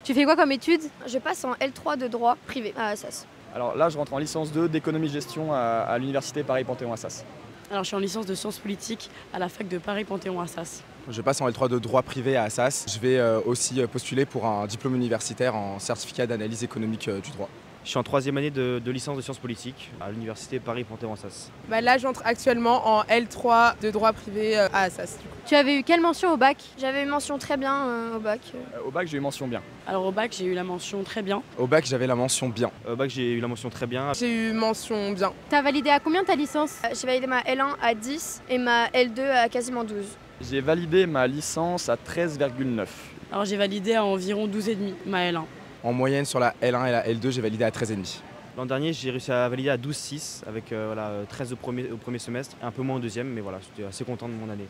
Tu fais quoi comme études? Je passe en L3 de droit privé à Assas. Alors là, je rentre en licence 2 d'économie-gestion à l'université Paris-Panthéon-Assas. Alors je suis en licence de sciences politiques à la fac de Paris-Panthéon-Assas. Je passe en L3 de droit privé à Assas. Je vais aussi postuler pour un diplôme universitaire en certificat d'analyse économique du droit. Je suis en troisième année de licence de sciences politiques à l'université Paris-Panthéon-Assas. Là, j'entre actuellement en L3 de droit privé à Assas. Tu avais eu quelle mention au bac? J'avais une mention très bien au bac. Au bac, j'ai eu mention bien. Alors au bac, j'ai eu la mention très bien. Au bac, j'avais la mention bien. Au bac, j'ai eu la mention très bien. J'ai eu mention bien. T'as validé à combien ta licence? J'ai validé ma L1 à 10 et ma L2 à quasiment 12. J'ai validé ma licence à 13,9. Alors j'ai validé à environ 12,5 ma L1. En moyenne, sur la L1 et la L2, j'ai validé à 13,5. L'an dernier, j'ai réussi à valider à 12,6 avec 13 au premier semestre et un peu moins au deuxième, mais voilà, j'étais assez content de mon année.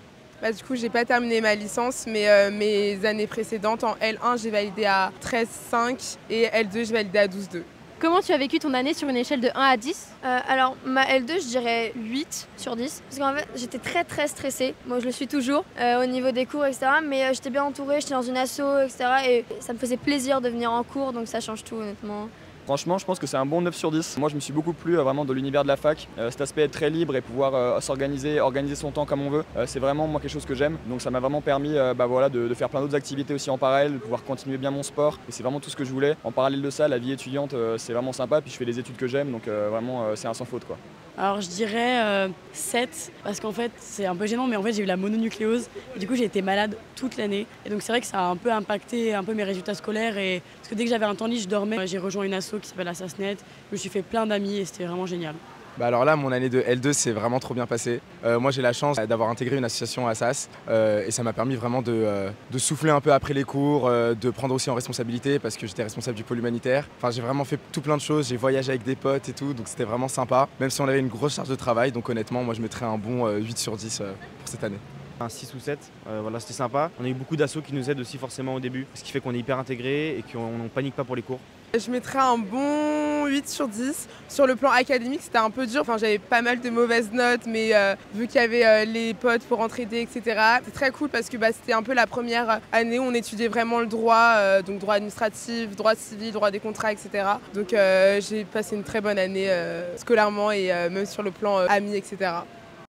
Du coup, j'ai pas terminé ma licence, mais mes années précédentes, en L1, j'ai validé à 13,5 et L2, j'ai validé à 12,2. Comment tu as vécu ton année sur une échelle de 1 à 10? Alors ma L2 je dirais 8 sur 10 parce qu'en fait j'étais très stressée, moi je le suis toujours au niveau des cours etc. Mais j'étais bien entourée, j'étais dans une asso etc. Et ça me faisait plaisir de venir en cours donc ça change tout honnêtement. Franchement, je pense que c'est un bon 9 sur 10. Moi, je me suis beaucoup plu vraiment de l'univers de la fac. Cet aspect être très libre et pouvoir s'organiser, organiser son temps comme on veut, c'est vraiment moi quelque chose que j'aime. Donc ça m'a vraiment permis de faire plein d'autres activités aussi en parallèle, de pouvoir continuer bien mon sport. Et c'est vraiment tout ce que je voulais. En parallèle de ça, la vie étudiante, c'est vraiment sympa. Puis je fais les études que j'aime, donc vraiment c'est un sans faute quoi. Alors je dirais 7 parce qu'en fait c'est un peu gênant mais en fait j'ai eu la mononucléose et du coup j'ai été malade toute l'année et donc c'est vrai que ça a un peu impacté un peu mes résultats scolaires et parce que dès que j'avais un temps libre je dormais. J'ai rejoint une asso qui s'appelle Assasnet, je me suis fait plein d'amis et c'était vraiment génial. Alors là, mon année de L2 s'est vraiment trop bien passée. Moi, j'ai la chance d'avoir intégré une association à Assas et ça m'a permis vraiment de souffler un peu après les cours, de prendre aussi en responsabilité parce que j'étais responsable du pôle humanitaire. Enfin, j'ai vraiment fait tout plein de choses, j'ai voyagé avec des potes et tout, donc c'était vraiment sympa. Même si on avait une grosse charge de travail, donc honnêtement, moi je mettrais un bon 8 sur 10 pour cette année. Un 6 ou 7, voilà, c'était sympa. On a eu beaucoup d'assos qui nous aident aussi forcément au début, ce qui fait qu'on est hyper intégré et qu'on ne panique pas pour les cours. Je mettrais un bon 8 sur 10. Sur le plan académique, c'était un peu dur. Enfin, j'avais pas mal de mauvaises notes, mais vu qu'il y avait les potes pour entraider, etc., c'était très cool parce que c'était un peu la première année où on étudiait vraiment le droit, donc droit administratif, droit civil, droit des contrats, etc. Donc j'ai passé une très bonne année scolairement et même sur le plan amis, etc.